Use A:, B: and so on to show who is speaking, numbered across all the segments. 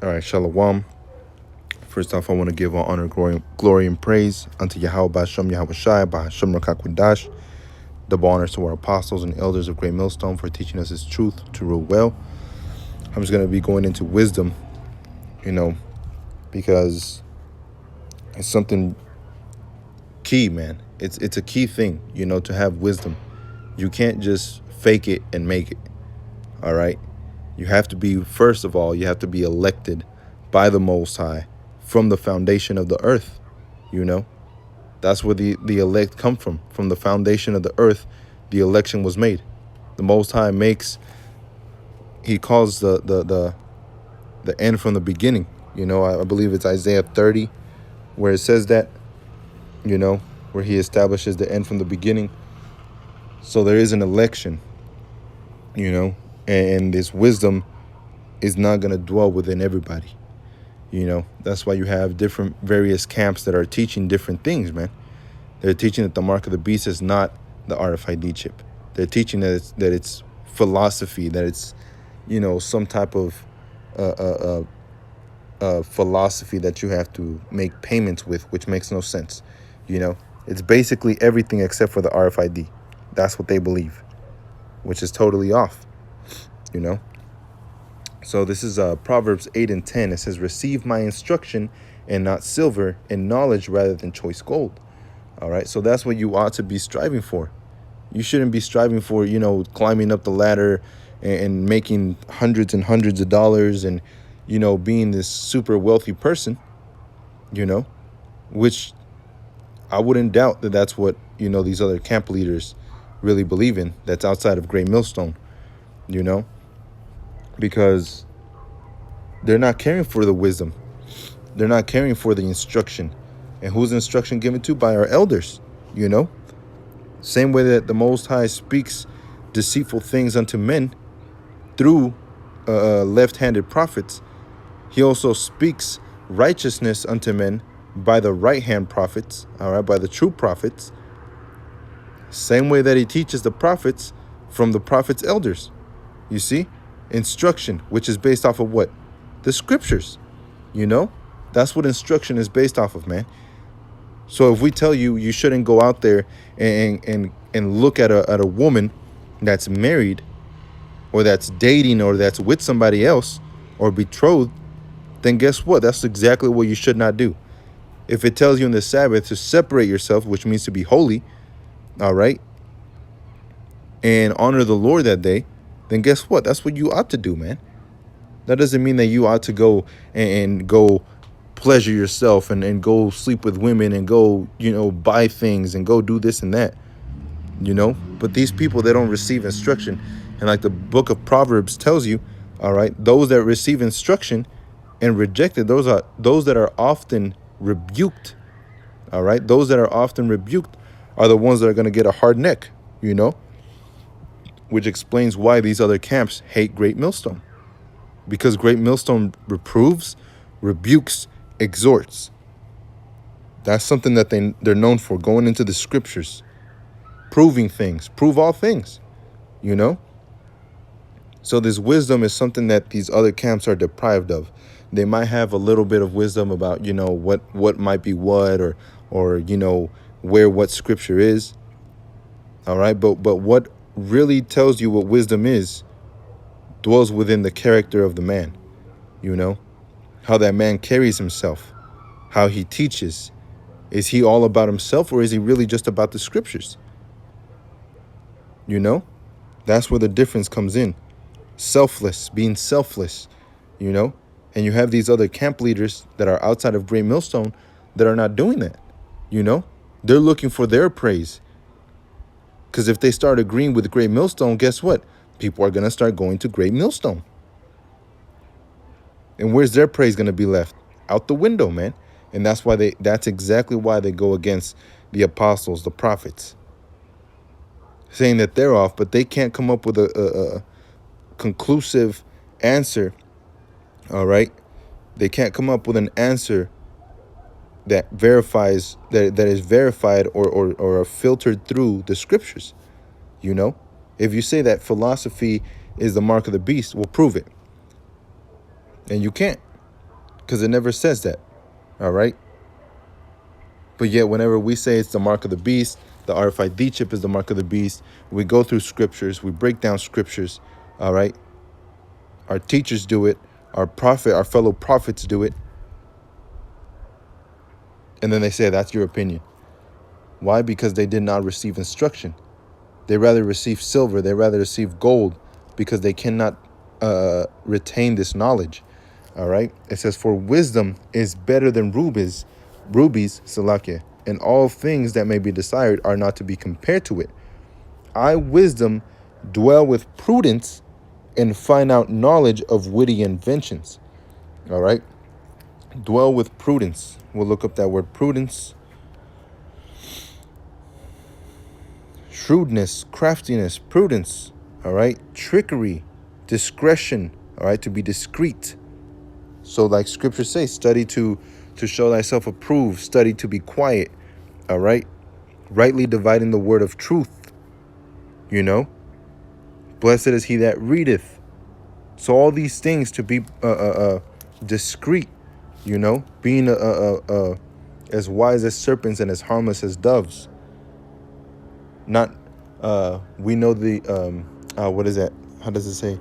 A: All right, Shalom. First off, I want to give all honor, glory, and praise unto Yahweh Bashem, Yahweh Shai, Bahashem Rakakwadash. Double honors to our apostles and elders of Great Millstone for teaching us His truth to rule well. I'm just going to be going into wisdom, because it's something key, man. It's a key thing, to have wisdom. You can't just fake it and make it, all right? You have to be, first of all, you have to be elected by the Most High from the foundation of the earth, That's where the elect come from the foundation of the earth. The election was made. The Most High He calls the end from the beginning. I believe it's Isaiah 30, where it says that, where He establishes the end from the beginning. So there is an election, and this wisdom is not going to dwell within everybody. That's why you have various camps that are teaching different things, man. They're teaching that the mark of the beast is not the RFID chip. They're teaching that it's philosophy, that it's, some type of philosophy that you have to make payments with, which makes no sense. It's basically everything except for the RFID. That's what they believe, which is totally off, So this is Proverbs 8:10. It says, receive my instruction and not silver, and knowledge rather than choice gold. All right. So that's what you ought to be striving for. You shouldn't be striving for, climbing up the ladder and making hundreds and hundreds of dollars and, being this super wealthy person, which I wouldn't doubt that that's what, these other camp leaders really believe in. That's outside of Great Millstone, because they're not caring for the wisdom. They're not caring for the instruction. And whose instruction given to? By our elders, Same way that the Most High speaks deceitful things unto men through left-handed prophets, He also speaks righteousness unto men by the right-hand prophets, all right, by the true prophets. Same way that He teaches the prophets from the prophets' elders. You see? Instruction, which is based off of what? The scriptures, That's what instruction is based off of, man. So if we tell you you shouldn't go out there and look at a woman that's married or that's dating or that's with somebody else or betrothed, then guess what? That's exactly what you should not do. If it tells you in the Sabbath to separate yourself, which means to be holy, all right, and honor the Lord that day, then guess what? That's what you ought to do, man. That doesn't mean that you ought to go and go pleasure yourself and go sleep with women and go, buy things and go do this and that, But these people, they don't receive instruction. And like the book of Proverbs tells you, all right, those that receive instruction and reject it, those that are often rebuked, all right? Those that are often rebuked are the ones that are going to get a hard neck, which explains why these other camps hate Great Millstone. Because Great Millstone reproves, rebukes, exhorts. That's something that they're known for, going into the scriptures, proving things, prove all things, So this wisdom is something that these other camps are deprived of. They might have a little bit of wisdom about, what might be what or where what scripture is. All right. But what really tells you what wisdom is dwells within the character of the man, how that man carries himself, how he teaches. Is he all about himself or is he really just about the scriptures? That's where the difference comes in. Being selfless, and you have these other camp leaders that are outside of Great Millstone that are not doing that, They're looking for their praise. Because if they start agreeing with Great Millstone, guess what? People are going to start going to Great Millstone. And where's their praise going to be left? Out the window, man. And that's exactly why they go against the apostles, the prophets, saying that they're off, but they can't come up with a conclusive answer. All right. They can't come up with an answer that verifies that is verified or filtered through the scriptures. If you say that philosophy is the mark of the beast, well, prove it. And you can't. because it never says that. All right. But yet, whenever we say it's the mark of the beast, the RFID chip is the mark of the beast, we go through scriptures, we break down scriptures. All right. Our teachers do it. Our fellow prophets do it. And then they say that's your opinion. Why? Because they did not receive instruction. They rather receive silver. They rather receive gold because they cannot retain this knowledge. All right. It says, for wisdom is better than rubies, Salakia, and all things that may be desired are not to be compared to it. I, wisdom, dwell with prudence and find out knowledge of witty inventions. All right. Dwell with prudence. We'll look up that word prudence. Shrewdness, craftiness, prudence. All right. Trickery, discretion. All right. To be discreet. So like scripture says, study to show thyself approved, study to be quiet. All right. Rightly dividing the word of truth. You know. Blessed is he that readeth. So all these things to be discreet, you know, being as wise as serpents and as harmless as doves. Not, we know the, what is that? How does it say?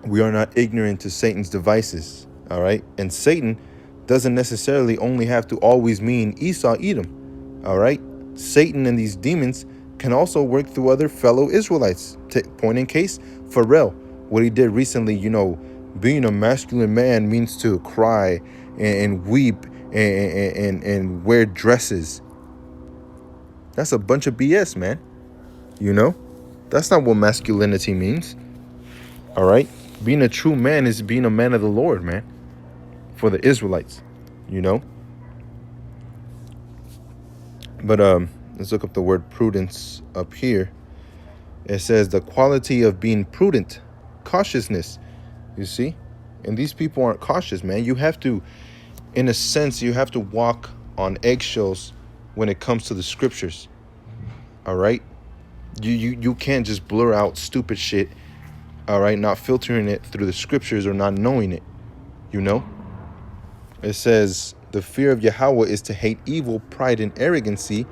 A: We are not ignorant to Satan's devices, all right? And Satan doesn't necessarily only have to always mean Esau, Edom, all right? Satan and these demons can also work through other fellow Israelites. Point in case, Pharrell, what he did recently, you know, being a masculine man means to cry and weep and wear dresses. That's a bunch of BS, man. You know, that's not what masculinity means. All right. Being a true man is being a man of the Lord, man. For the Israelites, you know. But let's look up the word prudence up here. It says the quality of being prudent, cautiousness, you see? And these people aren't cautious, man. You have to, in a sense, you have to walk on eggshells when it comes to the scriptures. All right? You can't just blur out stupid shit, all right, not filtering it through the scriptures or not knowing it, you know? It says, the fear of Yahweh is to hate evil, pride, and arrogancy,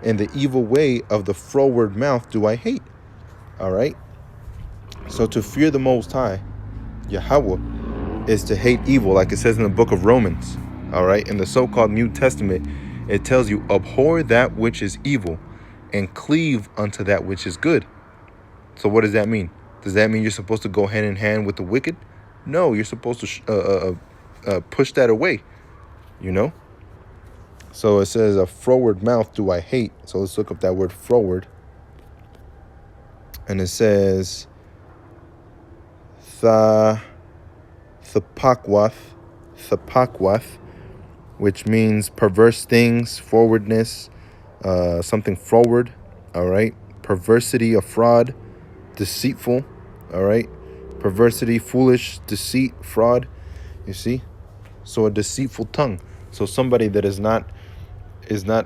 A: and the evil way of the froward mouth do I hate. All right? So to fear the Most High, Yahweh, is to hate evil, like it says in the book of Romans. All right? In the so-called New Testament, it tells you, abhor that which is evil and cleave unto that which is good. So what does that mean? Does that mean you're supposed to go hand in hand with the wicked? No, you're supposed to push that away, you know? So it says, a froward mouth do I hate. So let's look up that word froward. And it says, thapakwath, which means perverse things, forwardness, something forward, all right? Perversity, a fraud, deceitful, all right? Perversity, foolish, deceit, fraud, you see? So a deceitful tongue. So somebody that is not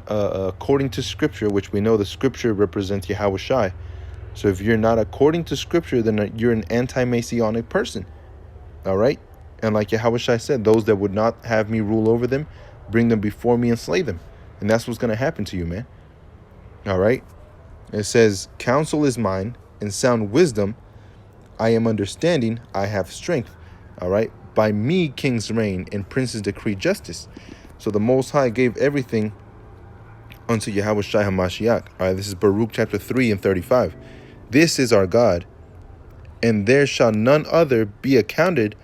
A: according to scripture, which we know the scripture represents Yahweh Shai. So if you're not according to scripture, then you're an anti-Messianic person, all right? And like Yahweh Shai said, those that would not have me rule over them, bring them before me and slay them. And that's what's going to happen to you, man. All right? It says, counsel is mine, and sound wisdom, I am understanding, I have strength. All right? By me kings reign, and princes decree justice. So the Most High gave everything unto Yahweh Shai HaMashiach. All right, this is Baruch chapter 3 and 35. This is our God, and there shall none other be accounted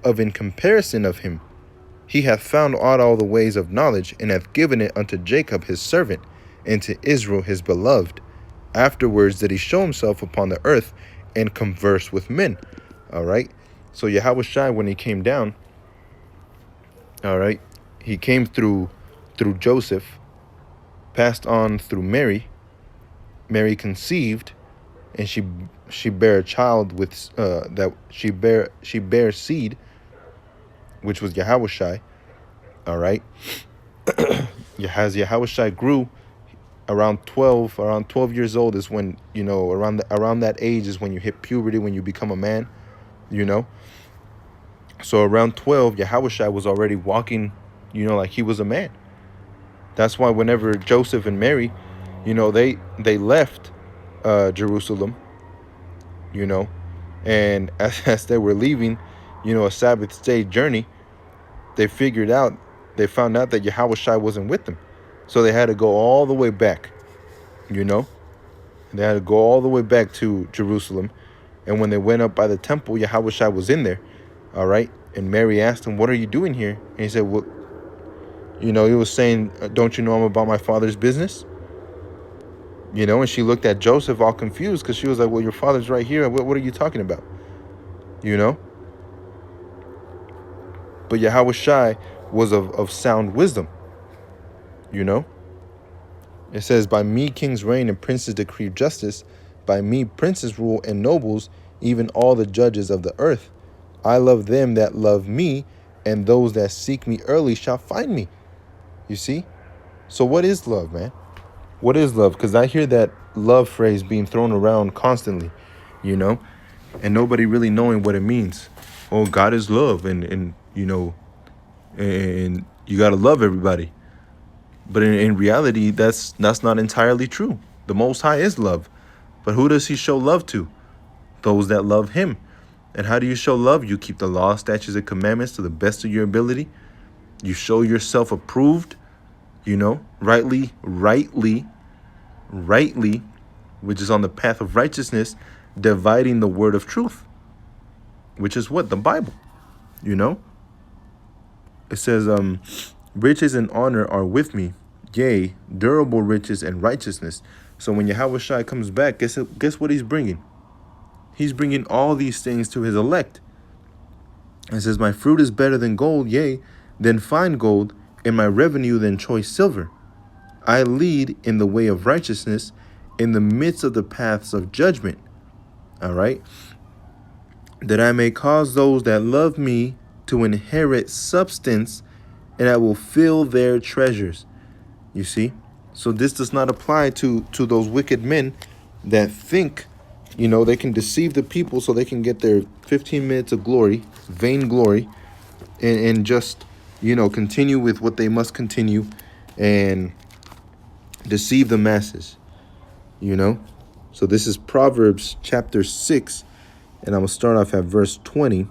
A: of in comparison of him. He hath found out all the ways of knowledge, and hath given it unto Jacob his servant, and to Israel his beloved. Afterwards did he show himself upon the earth, and converse with men. All right, so Yahweh Shai, when he came down, all right, he came through Joseph, passed on through Mary. Mary conceived, and she bare a child with that she bare seed, which was Yahweh Shai. All right. As Yahweh Shai grew, around 12 years old is when, you know, around that age is when you hit puberty, when you become a man, you know. So around 12, Yahushua was already walking, like he was a man. That's why whenever Joseph and Mary, they left Jerusalem, you know, and as they were leaving, a Sabbath day journey, they found out that Yahushua wasn't with them. So they had to go all the way back, you know. They had to go all the way back to Jerusalem. And when they went up by the temple, Yahushua was in there, all right? And Mary asked him, "What are you doing here?" And he said, "Well, he was saying, don't you know I'm about my Father's business?" And she looked at Joseph all confused because she was like, "Well, your father's right here. What are you talking about?" You know? But Yahushua was of sound wisdom, you know? It says, "By me kings reign and princes decree justice. By me princes rule and nobles, even all the judges of the earth. I love them that love me, and those that seek me early shall find me." You see? So what is love, man? What is love? Because I hear that love phrase being thrown around constantly, you know, and nobody really knowing what it means. Oh, God is love, and and you got to love everybody. But in reality, that's not entirely true. The Most High is love. But who does he show love to? Those that love him. And how do you show love? You keep the law, statutes, and commandments to the best of your ability. You show yourself approved, rightly, which is on the path of righteousness, dividing the word of truth, which is what? The Bible, It says, riches and honor are with me, yea, durable riches and righteousness. So when Yahushua comes back, guess what he's bringing? He's bringing all these things to his elect. It says, my fruit is better than gold, yea, than fine gold, and my revenue than choice silver. I lead in the way of righteousness, in the midst of the paths of judgment. All right? That I may cause those that love me to inherit substance, and I will fill their treasures. You see? So this does not apply to those wicked men that think, they can deceive the people so they can get their 15 minutes of glory, vain glory, and just, continue with what they must continue and deceive the masses, So this is Proverbs chapter 6, and I'm going to start off at verse 20.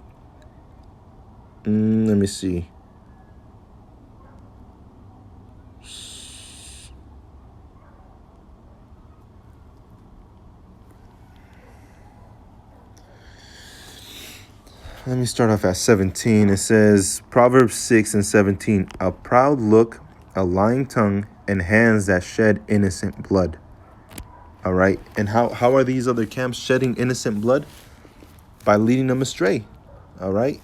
A: Let me see. Let me start off at 17. It says, Proverbs 6 and 17, a proud look, a lying tongue, and hands that shed innocent blood. All right. And how are these other camps shedding innocent blood? By leading them astray. All right.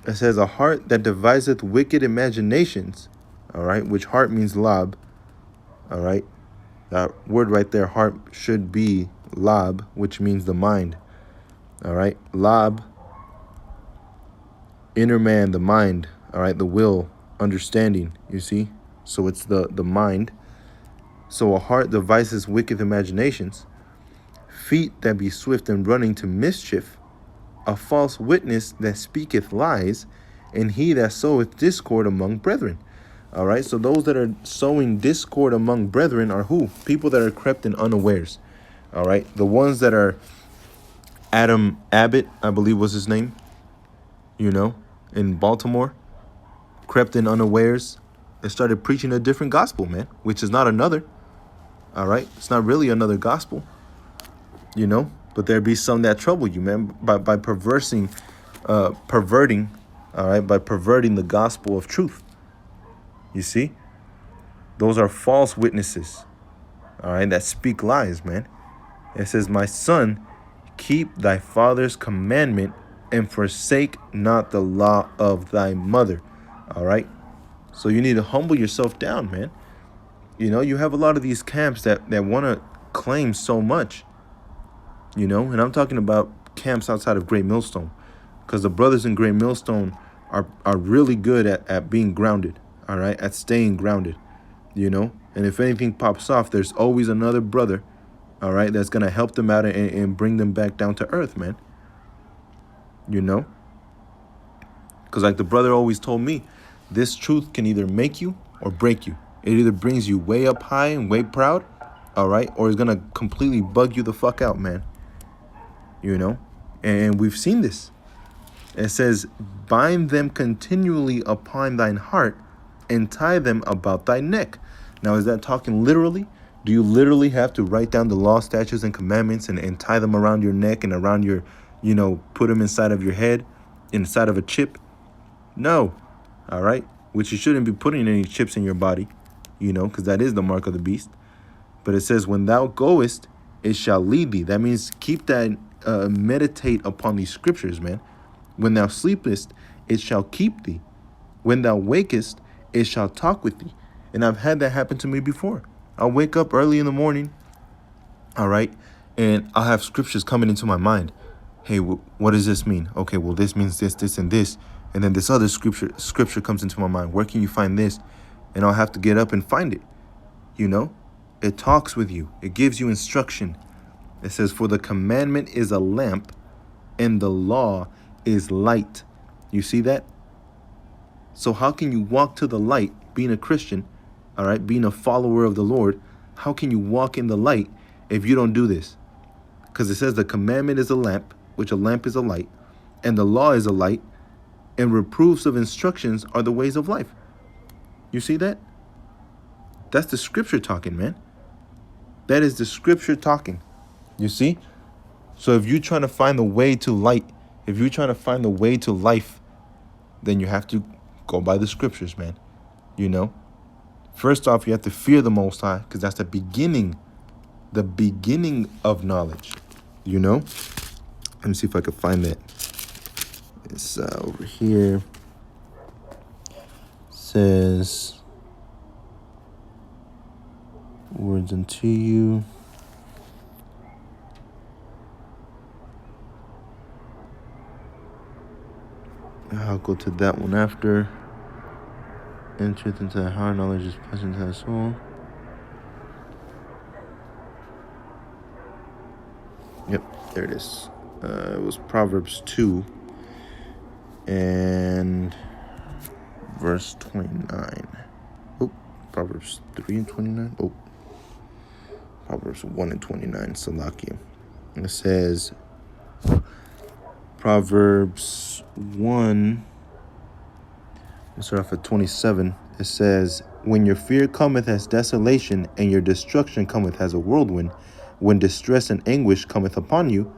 A: It says, a heart that deviseth wicked imaginations. All right. Which heart means lab. All right. That word right there, heart, should be lab, which means the mind. All right. Lab, inner man, the mind. All right. The will, understanding, you see. So it's the mind. So a heart devises wicked imaginations. Feet that be swift in running to mischief. A false witness that speaketh lies, and he that soweth discord among brethren. All right, so those that are sowing discord among brethren are who? People that are crept in unawares. All right, the ones that are Adam Abbott, I believe was his name, in Baltimore, crept in unawares and started preaching a different gospel, man, which is not another. All right, it's not really another gospel, but there be some that trouble you, man, by perverting, all right, by perverting the gospel of truth. You see, those are false witnesses, all right, that speak lies, man. It says, my son, keep thy father's commandment and forsake not the law of thy mother. All right, so you need to humble yourself down, man. You have a lot of these camps that want to claim so much, and I'm talking about camps outside of Great Millstone, because the brothers in Great Millstone are really good at being grounded, all right, at staying grounded, and if anything pops off, there's always another brother, all right, that's going to help them out and bring them back down to earth, man, Because like the brother always told me, this truth can either make you or break you. It either brings you way up high and way proud, all right, or it's going to completely bug you the fuck out, man. You know? And we've seen this. It says, bind them continually upon thine heart and tie them about thy neck. Now, is that talking literally? Do you literally have to write down the law, statutes, and commandments and tie them around your neck and around your, put them inside of your head, inside of a chip? No. All right? Which you shouldn't be putting any chips in your body, because that is the mark of the beast. But it says, when thou goest, it shall lead thee. That means keep that, meditate upon these scriptures, man. When thou sleepest, it shall keep thee. When thou wakest, it shall talk with thee. And I've had that happen to me before. I'll wake up early in the morning, all right, and I'll have scriptures coming into my mind. Hey, what does this mean? Okay, well, this means this, this, and this. And then this other scripture comes into my mind. Where can you find this? And I'll have to get up and find it. It talks with you. It gives you instruction. It says, for the commandment is a lamp and the law is light. You see that? So how can you walk to the light, being a Christian, all right, being a follower of the Lord? How can you walk in the light if you don't do this? Because it says the commandment is a lamp, which a lamp is a light, and the law is a light, and reproofs of instructions are the ways of life. You see that? That's the scripture talking, man. That is the scripture talking. You see? So if you're trying to find the way to light, if you're trying to find the way to life, then you have to go by the scriptures, man. First off, you have to fear the Most High, because that's the beginning of knowledge. Let me see if I can find that. It's over here. It says, words unto you. I'll go to that one after. Entereth into thy heart, knowledge is pleasant to thy soul. Yep, there it is. It was Proverbs 2 and verse 29. Oh, Proverbs 3 and 29. Oh, Proverbs 1 and 29, Salakia. It says, Proverbs 1, let's start off at 27. It says, when your fear cometh as desolation, and your destruction cometh as a whirlwind, when distress and anguish cometh upon you,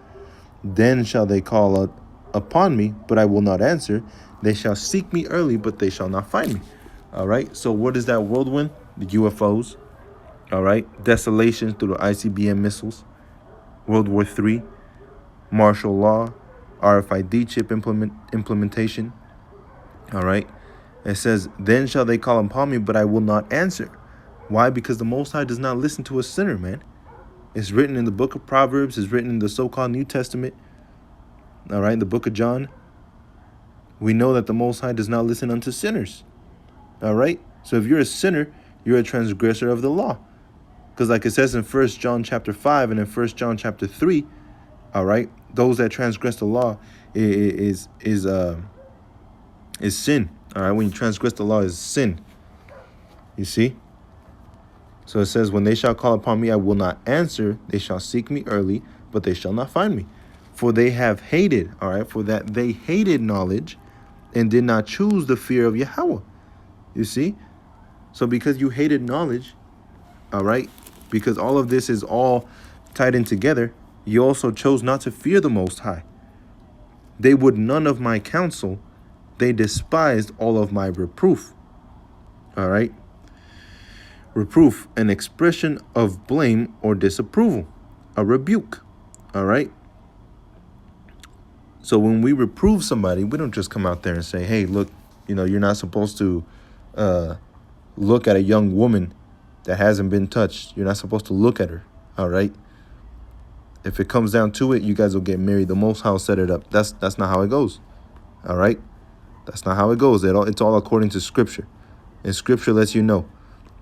A: then shall they call upon me, but I will not answer. They shall seek me early, but they shall not find me. All right. So what is that whirlwind? The UFOs. All right. Desolation through the ICBM missiles. World War III. Martial law. RFID chip implementation. All right. It says, then shall they call upon me, but I will not answer. Why? Because the Most High does not listen to a sinner, man. It's written in the book of Proverbs. It's written in the so-called New Testament. All right, the book of John. We know that the Most High does not listen unto sinners. All right? So if you're a sinner, you're a transgressor of the law. Because like it says in 1 John chapter 5 and in 1 John chapter 3, all right, those that transgress the law is sin. All right, when you transgress the law is sin. You see? So it says, when they shall call upon me, I will not answer. They shall seek me early, but they shall not find me. For they have hated, all right, for that they hated knowledge and did not choose the fear of Yahweh. You see? So because you hated knowledge, all right, because all of this is all tied in together, you also chose not to fear the Most High. They would none of my counsel. They despised all of my reproof. All right. Reproof, an expression of blame or disapproval, a rebuke. All right. So when we reprove somebody, we don't just come out there and say, hey, look, you're not supposed to look at a young woman that hasn't been touched. You're not supposed to look at her. All right. If it comes down to it, you guys will get married. The Most High set it up. That's not how it goes. All right. That's not how it goes. It's all according to Scripture. And Scripture lets you know.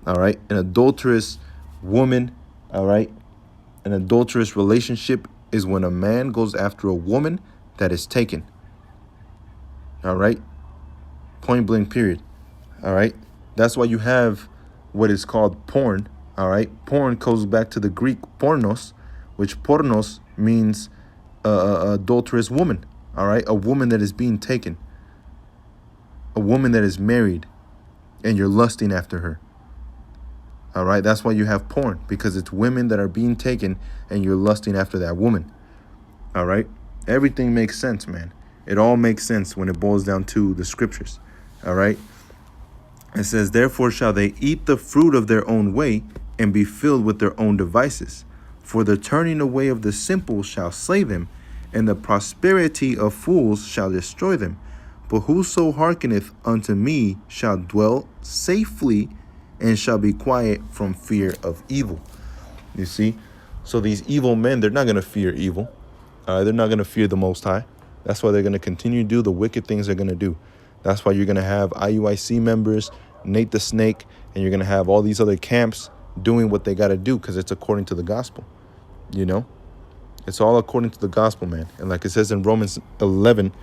A: All right. An adulterous woman. All right. An adulterous relationship is when a man goes after a woman that is taken. All right. Point blank, period. All right. That's why you have what is called porn. All right. Porn goes back to the Greek pornos, which pornos means adulterous woman. All right. A woman that is being taken. A woman that is married and you're lusting after her. All right. That's why you have porn, because it's women that are being taken and you're lusting after that woman. All right. Everything makes sense, man. It all makes sense when it boils down to the scriptures. All right. It says, therefore shall they eat the fruit of their own way and be filled with their own devices. For the turning away of the simple shall slay them, and the prosperity of fools shall destroy them. But whoso hearkeneth unto me shall dwell safely and shall be quiet from fear of evil. You see? So these evil men, they're not going to fear evil. They're not going to fear the Most High. That's why they're going to continue to do the wicked things they're going to do. That's why you're going to have IUIC members, Nate the Snake, and you're going to have all these other camps doing what they got to do because it's according to the gospel. You know? It's all according to the gospel, man. And like it says in Romans 11,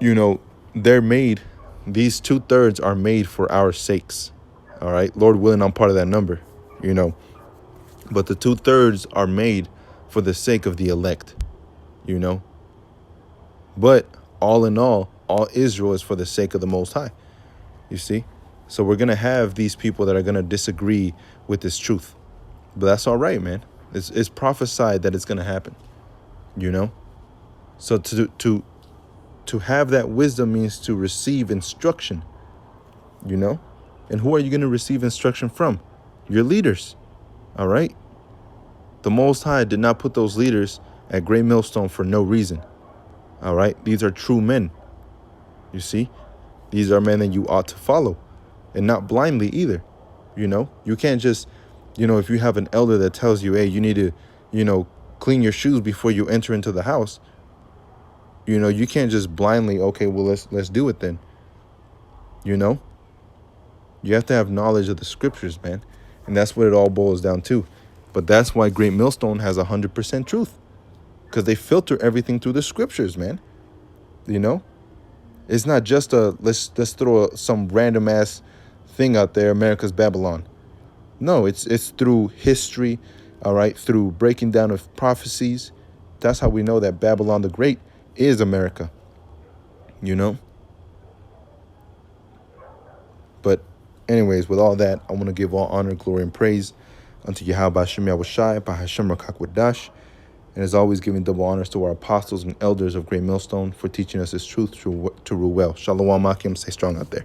A: you know, they're made, these 2/3 are made for our sakes. All right? Lord willing, I'm part of that number, you know. But the 2/3 are made for the sake of the elect, you know. But all in all Israel is for the sake of the Most High. You see? So we're going to have these people that are going to disagree with this truth. But that's all right, man. It's prophesied that it's going to happen, you know? So to have that wisdom means to receive instruction, you know? And who are you going to receive instruction from? Your leaders, all right? The Most High did not put those leaders at Great Millstone for no reason, all right? These are true men, you see? These are men that you ought to follow, and not blindly either, you know? You can't just, you know, if you have an elder that tells you, hey, you need to, you know, clean your shoes before you enter into the house, you know, you can't just blindly, okay, well, let's do it then, you know? You have to have knowledge of the scriptures, man, and that's what it all boils down to. But that's why Great Millstone has 100% truth, because they filter everything through the scriptures, man, you know? It's not just a let's throw some random ass thing out there, America's Babylon. No, it's through history, all right, through breaking down of prophecies. That's how we know that Babylon the Great is America, you know. But anyways, with all that, I want to give all honor, glory, and praise unto Yahweh Hashem Yahushai, Bahashem Rakak. And as always, giving double honors to our apostles and elders of Great Millstone for teaching us this truth to rule well. Shalom Akim. Stay strong out there.